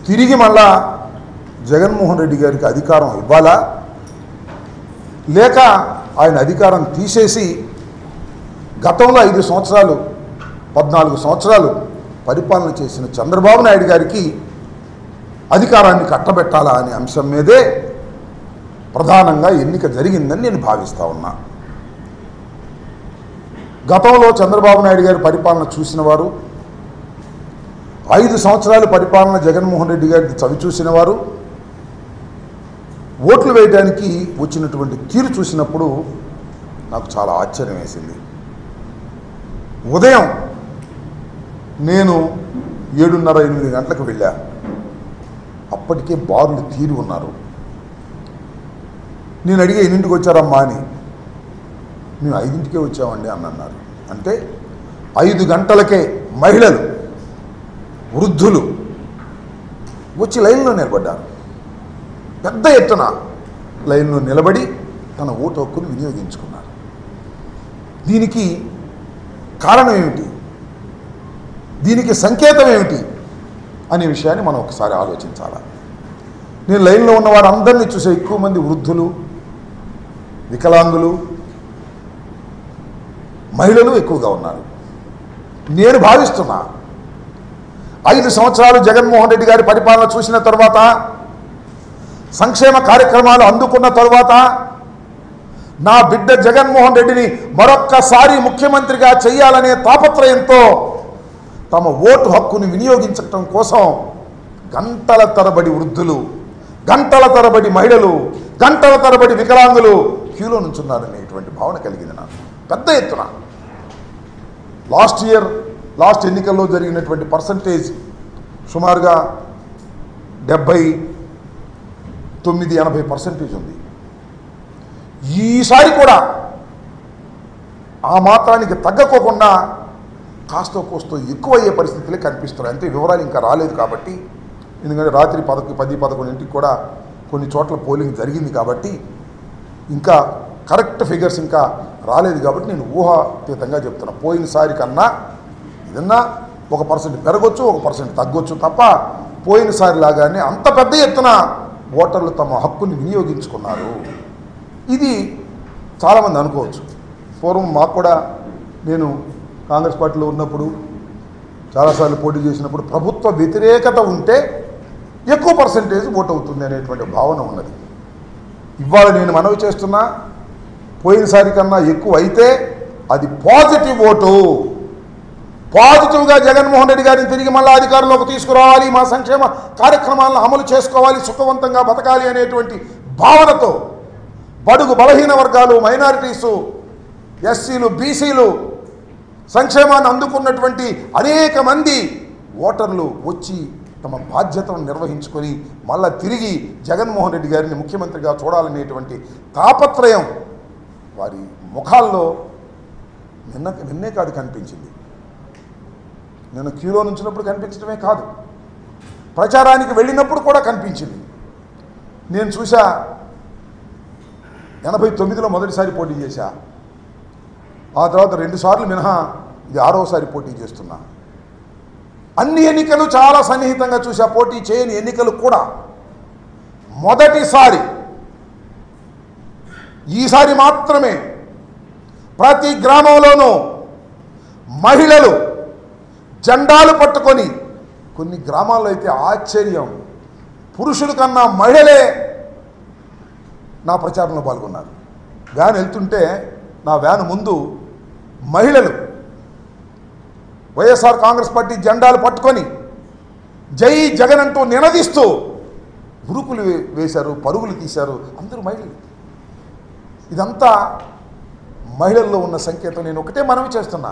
తిరిగి మళ్ళా జగన్మోహన్ రెడ్డి గారికి అధికారం ఇవ్వాలా, లేక ఆయన అధికారం తీసేసి గతంలో 5 సంవత్సరాలు 14 సంవత్సరాలు పరిపాలన చేసిన చంద్రబాబు నాయుడు గారికి అధికారాన్ని కట్టబెట్టాలా అనే అంశం మీదే ప్రధానంగా ఎన్నిక జరిగిందని నేను భావిస్తూ ఉన్నా. గతంలో చంద్రబాబు నాయుడు గారి పరిపాలన చూసిన వారు, 5 సంవత్సరాల పరిపాలన జగన్మోహన్ రెడ్డి గారికి చవి చూసిన వారు ఓట్లు వేయడానికి వచ్చినటువంటి తీరు చూసినప్పుడు నాకు చాలా ఆశ్చర్యం వేసింది. ఉదయం నేను 7:30-8 గంటలకు వెళ్ళా. అప్పటికే బారులు తీరి ఉన్నారు. నేను అడిగే 8ంటికి వచ్చారమ్మా అని. మేము 5ంటికే వచ్చామండి అని అన్నారు. అంటే 5 గంటలకే మహిళలు, వృద్ధులు వచ్చి లైన్లో నిలబడ్డారు. పెద్ద ఎత్తున లైన్లో నిలబడి తన ఓటు హక్కును వినియోగించుకున్నారు. దీనికి కారణం ఏమిటి, దీనికి సంకేతం ఏమిటి అనే విషయాన్ని మనం ఒకసారి ఆలోచించాలి. నేను లైన్లో ఉన్న వారందరినీ చూసే ఎక్కువ మంది వృద్ధులు, వికలాంగులు, మహిళలు ఎక్కువగా ఉన్నారు. నేను భావిస్తున్నా 5 సంవత్సరాలు జగన్మోహన్ రెడ్డి గారి పరిపాలన చూసిన తర్వాత, సంక్షేమ కార్యక్రమాలు అందుకున్న తరువాత నా బిడ్డ జగన్మోహన్ రెడ్డిని మరొక్కసారి ముఖ్యమంత్రిగా చేయాలనే తాపత్రయంతో తమ ఓటు హక్కుని వినియోగించడం కోసం గంటల తరబడి వృద్ధులు, గంటల తరబడి మహిళలు, గంటల తరబడి వికలాంగులు క్యూలో నుంచున్నారనేటువంటి భావన కలిగింది నాకు పెద్ద ఎత్తున. లాస్ట్ ఎన్నికల్లో జరిగినటువంటి పర్సంటేజ్ సుమారుగా 79-80% ఉంది. ఈసారి కూడా ఆ మాత్రానికి తగ్గకోకుండా కాస్తో కోస్తో ఎక్కువయ్యే పరిస్థితులే కనిపిస్తున్నాయి. అంటే వివరాలు ఇంకా రాలేదు కాబట్టి, ఎందుకంటే రాత్రి 10-11 కూడా కొన్ని చోట్ల పోలింగ్ జరిగింది కాబట్టి ఇంకా కరెక్ట్ ఫిగర్స్ ఇంకా రాలేదు కాబట్టి నేను ఊహాతీతంగా చెప్తున్నా. పోయినసారి కన్నా ఏదన్నా 1% పెరగొచ్చు, 1% తగ్గొచ్చు తప్ప పోయినసారి లాగానే అంత పెద్ద ఎత్తున ఓటర్లు తమ హక్కుని వినియోగించుకున్నారు. ఇది చాలామంది అనుకోవచ్చు. పూర్వం మాకు కూడా, నేను కాంగ్రెస్ పార్టీలో ఉన్నప్పుడు చాలాసార్లు పోటీ చేసినప్పుడు ప్రభుత్వ వ్యతిరేకత ఉంటే ఎక్కువ పర్సంటేజ్ ఓటు అవుతుంది అనేటువంటి భావన ఉన్నది. ఇవాళ నేను మనవి చేస్తున్నా, పోయినసారి కన్నా ఎక్కువ అయితే అది పాజిటివ్ ఓటు. పాజిటివ్గా జగన్మోహన్ రెడ్డి గారిని తిరిగి మళ్ళీ అధికారంలోకి తీసుకురావాలి, మా సంక్షేమ కార్యక్రమాలను అమలు చేసుకోవాలి, సుఖవంతంగా బతకాలి అనేటువంటి భావనతో బడుగు బలహీన వర్గాలు, మైనారిటీసు, ఎస్సీలు, బీసీలు, సంక్షేమాన్ని అందుకున్నటువంటి అనేక మంది ఓటర్లు వచ్చి తమ బాధ్యతను నిర్వహించుకొని మళ్ళా తిరిగి జగన్మోహన్ రెడ్డి గారిని ముఖ్యమంత్రిగా చూడాలనేటువంటి తాపత్రయం వారి ముఖాల్లో నిన్నే కాదు కనిపించింది. నేను క్యూలో నుంచినప్పుడు కనిపించడమే కాదు, ప్రచారానికి వెళ్ళినప్పుడు కూడా కనిపించింది. నేను చూసా, 89లో మొదటిసారి పోటీ చేశా, ఆ తర్వాత 2 సార్లు మినహా ఇది 6వసారి పోటీ చేస్తున్నా. అన్ని ఎన్నికలు చాలా సన్నిహితంగా చూసా, పోటీ చేయని ఎన్నికలు కూడా. మొదటిసారి ఈసారి మాత్రమే ప్రతి గ్రామంలోనూ మహిళలు జెండాలు పట్టుకొని, కొన్ని గ్రామాల్లో అయితే ఆశ్చర్యం, పురుషుల కన్నా మహిళలే నా ప్రచారంలో పాల్గొన్నారు. వ్యాన్ వెళ్తుంటే నా వ్యాన్ ముందు మహిళలు వైఎస్ఆర్ కాంగ్రెస్ పార్టీ జెండాలు పట్టుకొని జై జగన్ అంటూ నినదిస్తూ ఉరుకులు వేశారు, పరుగులు తీశారు. అందరూ మహిళలు. ఇదంతా మహిళల్లో ఉన్న సంకేతం. నేను ఒకటే మనవి చేస్తున్నా,